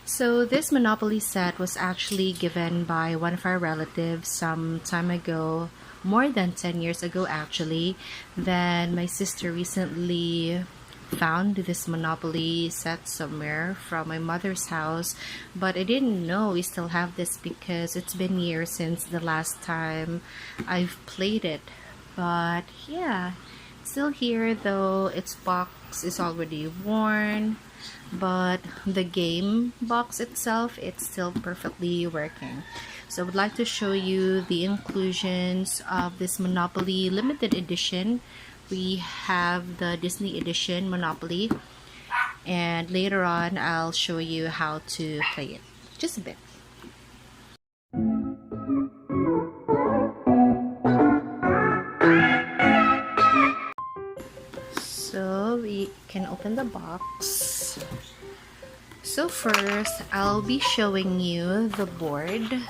So this Monopoly set was actually given by one of our relatives some time ago, more than 10 years ago actually. Then my sister recently found this Monopoly set somewhere from my mother's house, but I didn't know we still have this because it's been years since the last time I've played it. But yeah, still here though its box is already worn, but the game box itself, it's still perfectly working. So I would like to show you the inclusions of this Monopoly limited edition. We have the Disney edition Monopoly, and later on I'll show you how to play it just a bit. So we can open the box. So first, I'll be showing you the board.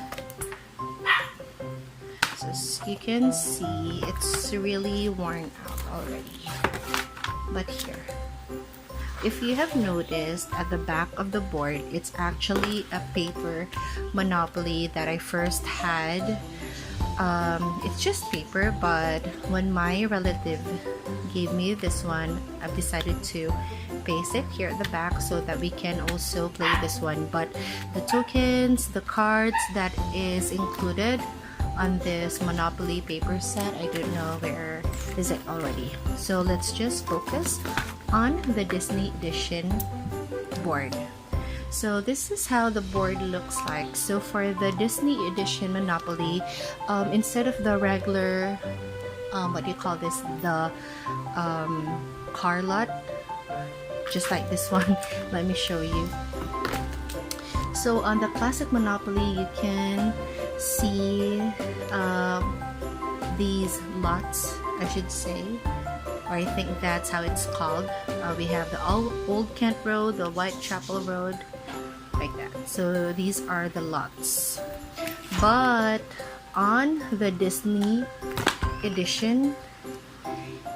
So as you can see, it's really worn out already. But here, if you have noticed at the back of the board, it's actually a paper Monopoly that I first had. It's just paper, but when my relative gave me this one, I've decided to paste it here at the back so that we can also play this one. But the tokens, the cards that is included on this Monopoly paper set, I don't know where is it already. So let's just focus on the Disney edition board. So this is how the board looks like. So for the Disney edition Monopoly, instead of the regular what do you call this, the car lot, just like this one, let me show you. So on the classic Monopoly, you can see these lots, I should say, or I think that's how it's called. We have the Old Kent Road, the Whitechapel Road, like that. So these are the lots. But on the Disney edition,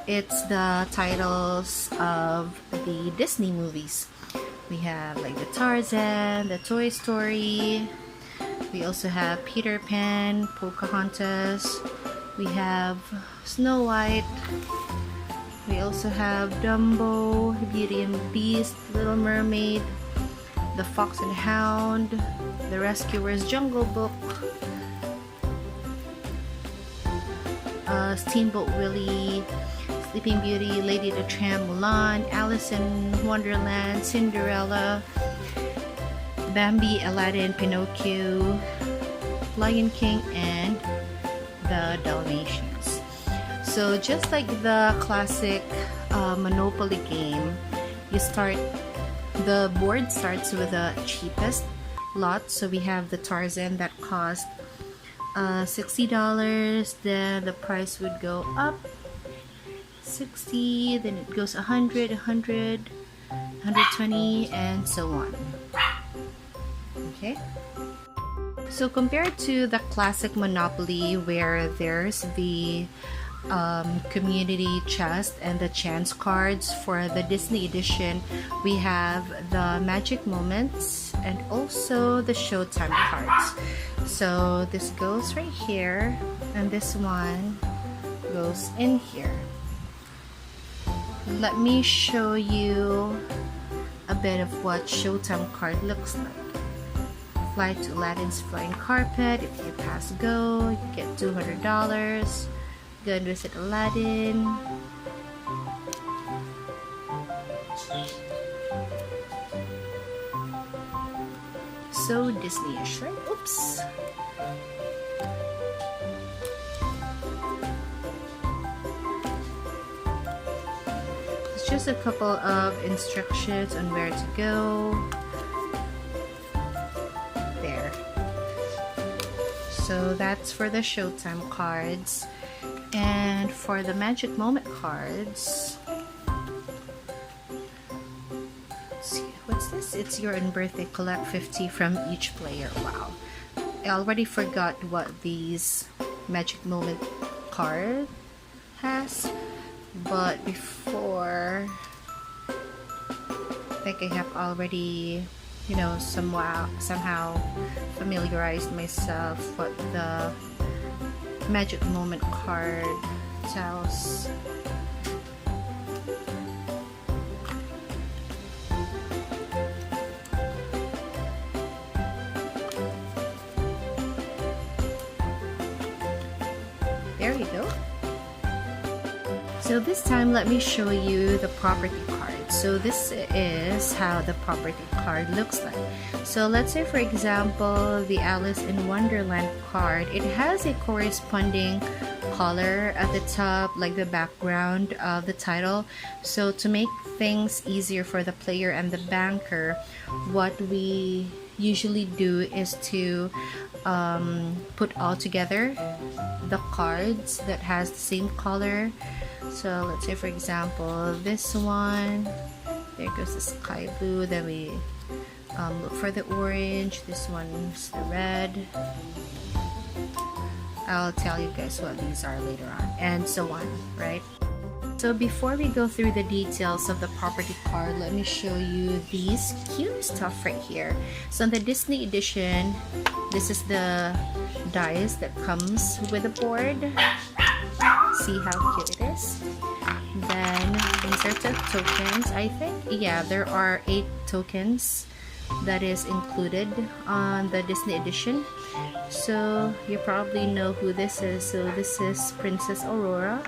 it's the titles of the Disney movies. We have like the Tarzan, the Toy Story. We also have Peter Pan, Pocahontas. We have Snow White. We also have Dumbo, Beauty and the Beast, Little Mermaid, The Fox and Hound, The Rescuers, Jungle Book, Steamboat Willie, Sleeping Beauty, Lady the Tramp, Mulan, Alice in Wonderland, Cinderella, Bambi, Aladdin, Pinocchio, Lion King, and the Dalmatians. So just like the classic Monopoly game, the board starts with the cheapest lot. So we have the Tarzan that cost $60. Then the price would go up 60, then it goes 100, 120, and so on. Okay, so compared to the classic Monopoly where there's the community chest and the chance cards, for the Disney edition we have the magic moments and also the showtime cards. So this goes right here and this one goes in here. Let me show you a bit of what showtime card looks like. Fly to Aladdin's Flying Carpet. If you pass go, you get $200. Go and visit Aladdin. So Disney-ish, right? Oops. It's just a couple of instructions on where to go. There. So that's for the Showtime cards. And for the Magic Moment cards, let's see, what's this? It's your own birthday. Collect 50 from each player. Wow. I already forgot what these Magic Moment card has, but before, I think I have already you know, somehow familiarized myself what the magic moment card tells. There you go. So this time, let me show you the property card. So this is how the property card looks like. So let's say, for example, the Alice in Wonderland card, it has a corresponding color at the top, like the background of the title. So to make things easier for the player and the banker, what we usually do is to put all together the cards that has the same color. So let's say, for example, this one, there goes the sky blue, then we look for the orange, this one's the red. I'll tell you guys what these are later on, and so on, right? So before we go through the details of the property card, let me show you these cute stuff right here. So in the Disney edition, this is the dice that comes with the board. See how cute it is. Then these are the tokens. I think, yeah, there are 8 tokens that is included on the Disney edition. So you probably know who this is. So this is Princess Aurora.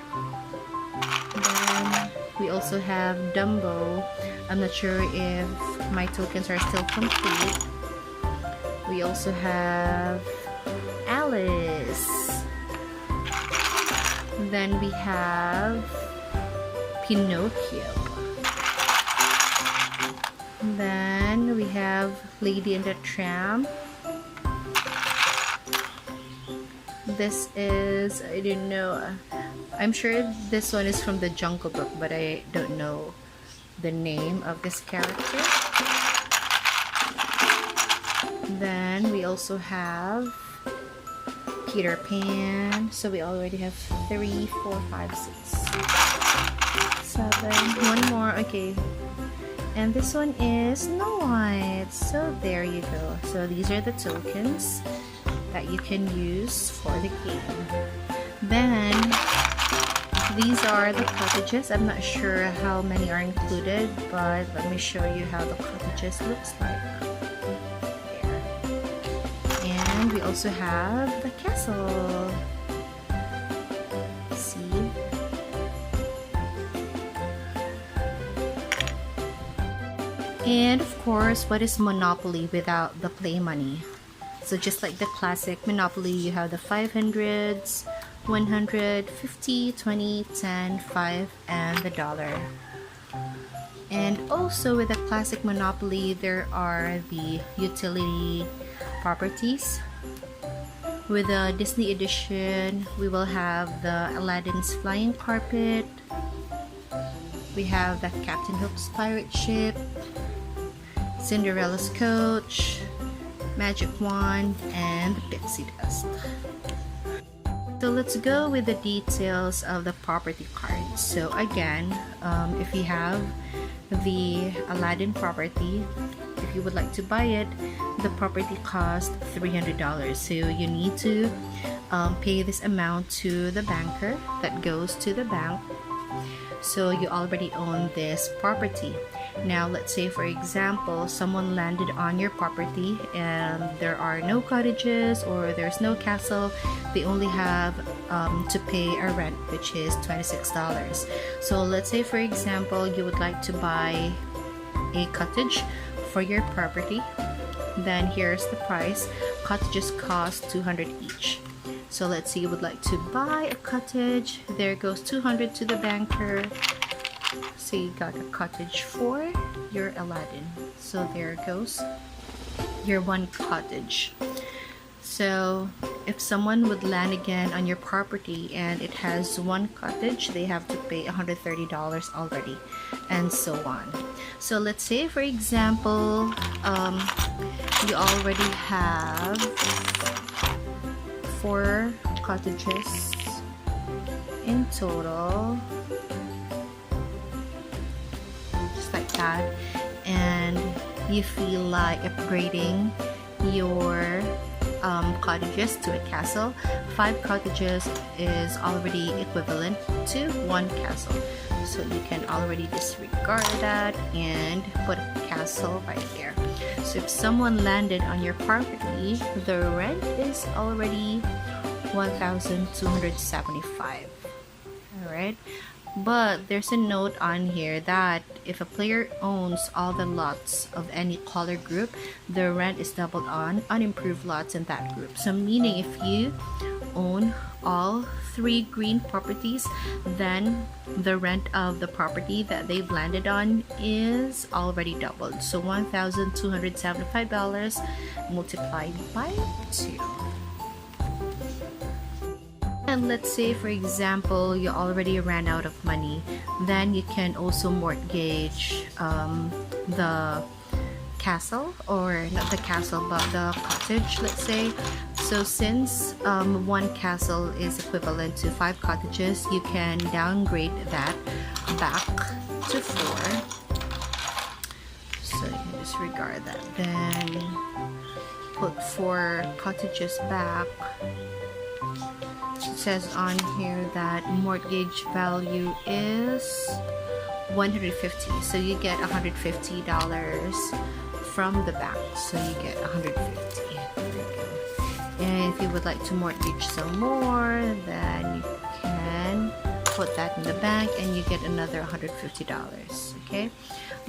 Then we also have Dumbo. I'm not sure if my tokens are still complete. We also have Alice. Then we have Pinocchio. Then we have Lady and the Tramp. This is, I don't know, I'm sure this one is from the Jungle Book, but I don't know the name of this character. Then we also have Peter Pan. So we already have 3, 4, 5, 6, 7. One more. Okay. And this one is Snow White. So there you go. So these are the tokens that you can use for the game. Then these are the cottages. I'm not sure how many are included, but let me show you how the cottages looks like. And we also have the castle. See? And of course, what is Monopoly without the play money? So just like the classic Monopoly, you have the 500s, 100, 50, 20, 10, 5, and the dollar. And also with the classic Monopoly, there are the utility properties. With the Disney edition, we will have the Aladdin's flying carpet. We have the Captain Hook's pirate ship, Cinderella's coach, magic wand, and the pixie dust. So let's go with the details of the property card. So again, if you have the Aladdin property, if you would like to buy it, the property costs $300. So you need to pay this amount to the banker that goes to the bank. So you already own this property. Now let's say, for example, someone landed on your property and there are no cottages or there's no castle. They only have to pay a rent, which is $26. So let's say, for example, you would like to buy a cottage for your property. Then here's the price. Cottages cost $200 each. So let's say you would like to buy a cottage. There goes $200 to the banker. So you got a cottage for your Aladdin. So there goes your one cottage. So if someone would land again on your property and it has one cottage, they have to pay $130 already, and so on. So let's say, for example, you already have 4 cottages in total, just like that, and you feel like upgrading your cottages to a castle, 5 cottages is already equivalent to 1 castle. So you can already disregard that and put a castle right there. So if someone landed on your property, the rent is already 1,275. Alright, but there's a note on here that if a player owns all the lots of any color group, the rent is doubled on unimproved lots in that group. So meaning if you own all 3 green properties, then the rent of the property that they've landed on is already doubled. So $1,275 multiplied by 2. And let's say for example you already ran out of money, then you can also mortgage the castle, or not the castle but the cottage, let's say. So since 1 castle is equivalent to 5 cottages, you can downgrade that back to 4. So you can disregard that, then put 4 cottages back. It says on here that mortgage value is $150, so you get $150 from the bank, so you get $150. And if you would like to mortgage some more, then you can put that in the bank and you get another $150. Okay,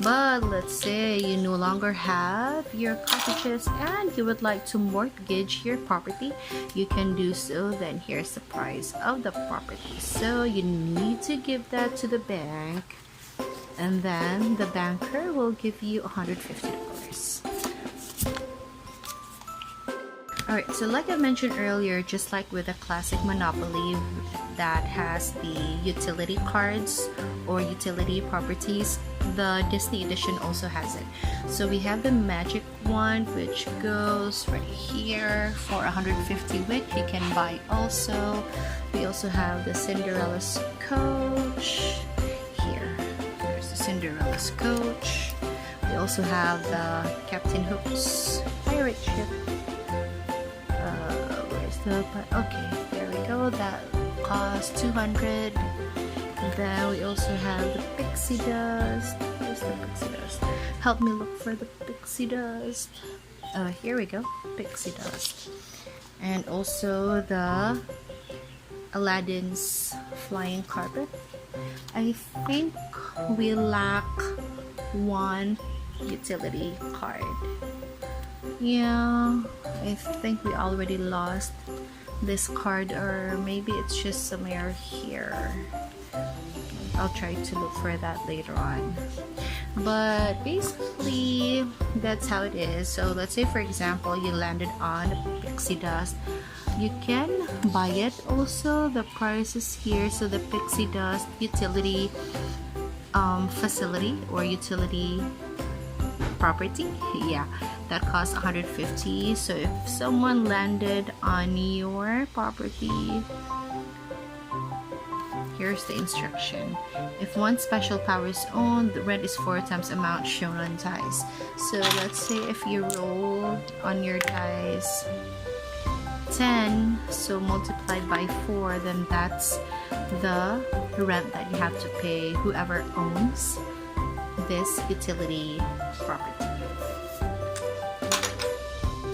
but let's say you no longer have your cottages and you would like to mortgage your property, you can do so. Then here's the price of the property, so you need to give that to the bank, and then the banker will give you $150. Alright, so like I mentioned earlier, just like with a classic Monopoly that has the utility cards or utility properties, the Disney edition also has it. So we have the magic wand, which goes right here for $150, which you can buy also. We also have the Cinderella's coach. Here, there's the Cinderella's coach. We also have the Captain Hook's pirate ship. Okay, there we go, that costs $200. Then we also have the pixie dust. Where's the pixie dust? Help me look for the pixie dust. Here we go, pixie dust. And also the Aladdin's flying carpet. I think we lack 1 utility card. Yeah, I think we already lost this card, or maybe it's just somewhere here. I'll try to look for that later on. But basically that's how it is. So let's say for example you landed on pixie dust, you can buy it also. The price is here. So the pixie dust utility facility or utility property, yeah, that costs $150. So if someone landed on your property, here's the instruction. If 1 special power is owned, the rent is 4 times amount shown on dice. So let's say if you rolled on your dice 10, so multiplied by 4, then that's the rent that you have to pay whoever owns this utility property.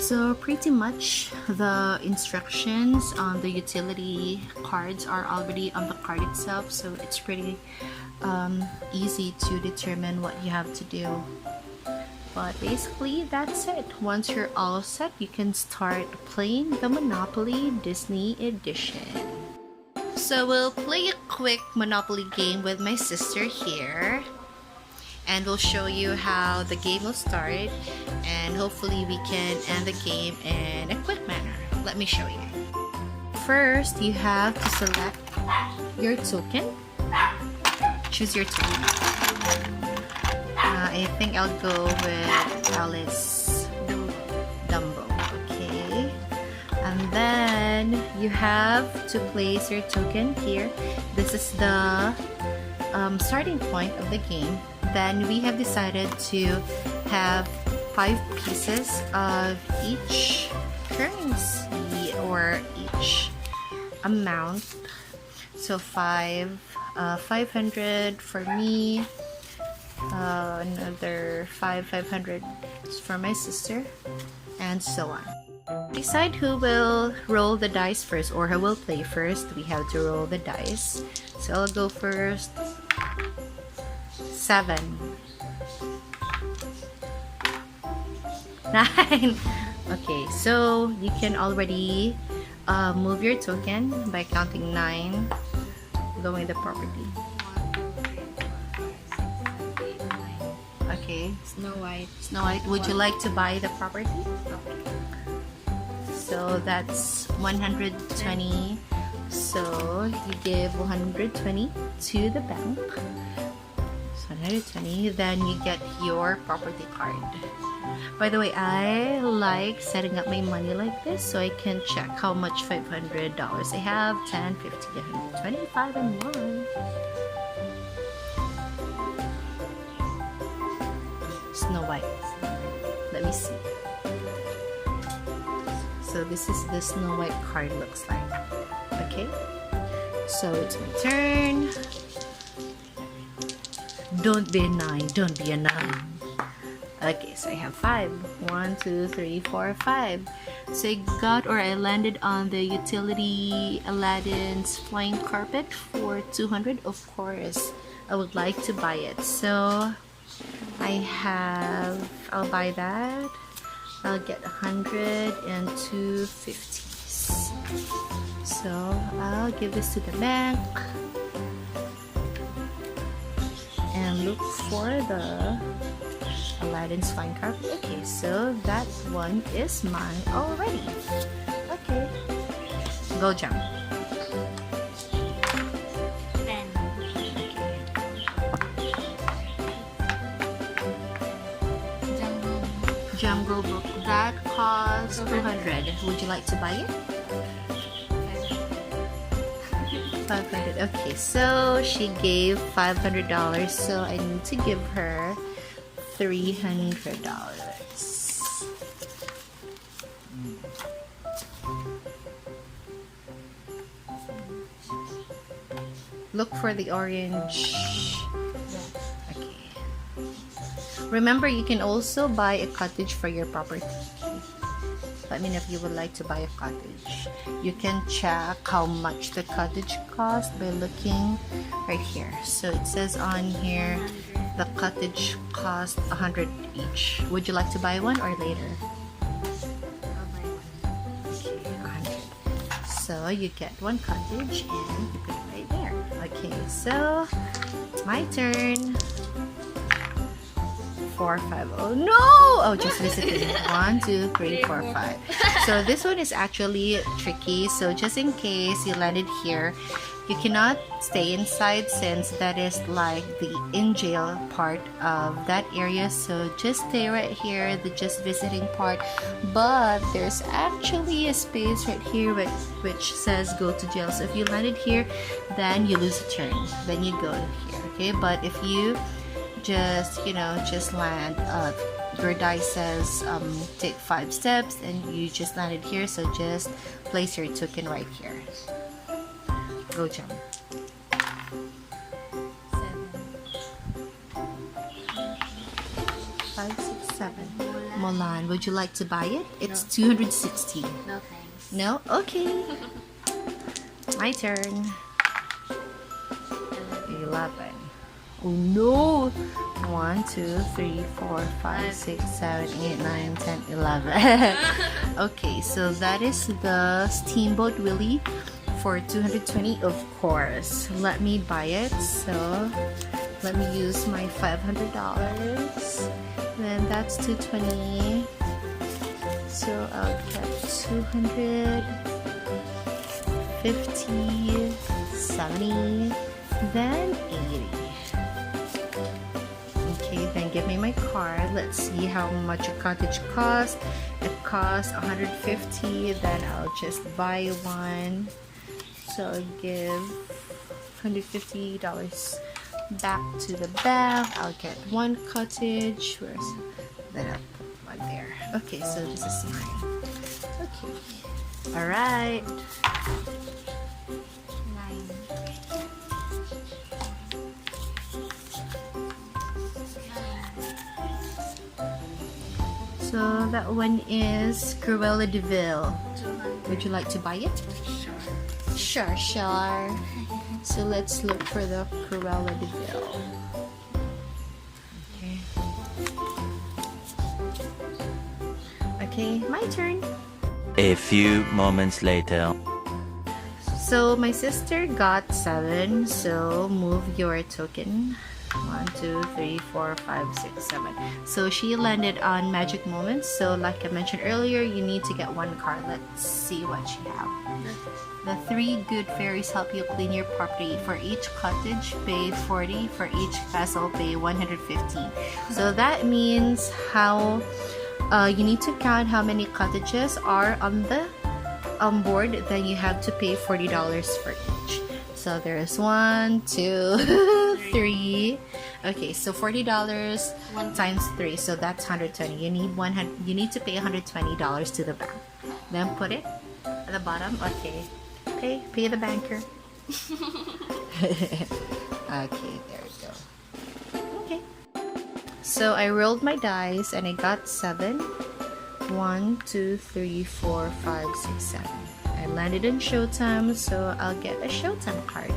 So pretty much the instructions on the utility cards are already on the card itself, so it's pretty easy to determine what you have to do. But basically that's it. Once you're all set, you can start playing the Monopoly Disney Edition. So we'll play a quick Monopoly game with my sister here, and we'll show you how the game will start, and hopefully we can end the game in a quick manner. Let me show you. First, you have to select your token. Choose your token. I think I'll go with Alice Dumbo. Okay. And then you have to place your token here. This is the starting point of the game. Then we have decided to have 5 pieces of each currency or each amount. So 500 for me, another 500 for my sister, and so on. Decide who will roll the dice first or who will play first. We have to roll the dice. So I'll go first. 7. 9. Okay, so you can already move your token by counting 9, going the property. Okay. Snow White. Snow White, would you like to buy the property? So that's 120. So you give 120 to the bank. So 120, then you get your property card. By the way, I like setting up my money like this so I can check how much $500 I have. 10, 50, 125, and 1. Snow White. Let me see. So this is the Snow White card looks like. Okay. So it's my turn. Don't be a 9. Don't be a 9. Okay, so I have 5. 1, 2, 3, 4, 5. So I got, or I landed on the utility Aladdin's flying carpet for 200. Of course, I would like to buy it. So I'll buy that. I'll get 100 and 250s. So I'll give this to the bank and look for the Aladdin's fine carpet. Okay, so that one is mine already. Okay, go jump. 10. Jungle Book, that costs 200. Would you like to buy it? 500. Okay, so she gave $500, so I need to give her $300. Look for the orange. Okay. Remember, you can also buy a cottage for your property. Let me know if you would like to buy a cottage. You can check how much the cottage costs by looking right here. So it says on here the cottage cost 100 each. Would you like to buy one or later? I'll buy one. Okay, 100. So you get one cottage and you put it right there. Okay, so it's my turn. 4, 5. Oh no! Oh, just visited. 1, 2, 3, 4, 5. So this one is actually tricky. So just in case you landed here, you cannot stay inside since that is like the in jail part of that area. So just stay right here, the just visiting part. But there's actually a space right here which says go to jail. So if you landed here, then you lose a turn. Then you go here. Okay, but if you just land, your dice says take 5 steps and you just landed here, so just place your token right here. Go jump. 5, 6, 7. Mulan, would you like to buy it? It's 260. No thanks. No? Okay. My turn. 11. Oh no! 1, 2, 3, 4, 5, 6, 7, 8, 9, 10, 11. Okay, so that is the Steamboat Willie for 220, of course. Let me buy it. So let me use my $500. Then that's 220. So I'll get 200, 50, 70, then 80. Okay, then give me my card. Let's see how much a cottage costs. It costs 150. Then I'll just buy one. So I'll give $150 back to the bank. I'll get one cottage. Then I'll put there. Okay, so just a sign. Okay. All right. 9. So that one is Cruella de Vil. 200. Would you like to buy it? Sure. Sure. So let's look for the Cruella de Vil. Okay. Okay, my turn. A few moments later. So my sister got 7, so move your token. 1, 2, 3, 4, 5, 6, 7. So she landed on magic moments. So like I mentioned earlier, you need to get 1 card. Let's see what she have. The 3 good fairies help you clean your property. For each cottage, pay 40. For each castle, pay 150. So that means how you need to count how many cottages are on the board. Then you have to pay $40 for each. So there's 1, 2, 3. Okay, so $40 times 3. So that's 120. You need to pay $120 to the bank. Then put it at the bottom. Okay. Pay the banker. Okay, there we go. Okay. So I rolled my dice and I got 7. 1, 2, 3, 4, 5, 6, 7. I landed in Showtime, so I'll get a Showtime card.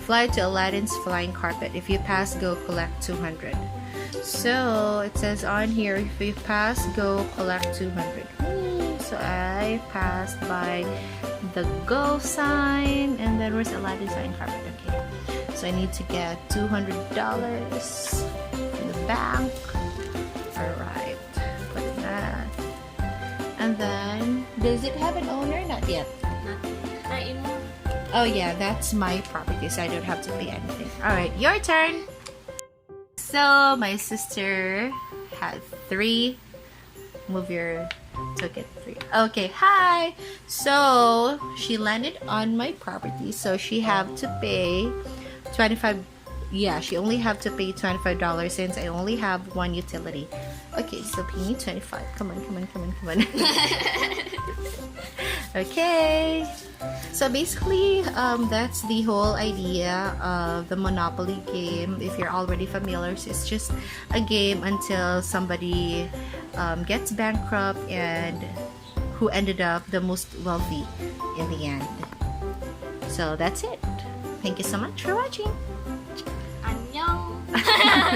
Fly to Aladdin's flying carpet. If you pass, go collect 200. So it says on here, if you pass, go collect 200. So I passed by the go sign, and then where's Aladdin's flying carpet? Okay. So I need to get $200 in the bank. Alright. Put that. And then, does it have an owner? Not yet. Oh yeah, that's my property, so I don't have to pay anything. Alright, your turn. So my sister had 3. Move your token 3. Okay, hi. So she landed on my property, so she have to pay 25. Yeah, she only have to pay $25 since I only have 1 utility. Okay, so pay me 25. Come on. Okay. So basically, that's the whole idea of the Monopoly game. If you're already familiar, it's just a game until somebody gets bankrupt and who ended up the most wealthy in the end. So that's it. Thank you so much for watching. 안녕.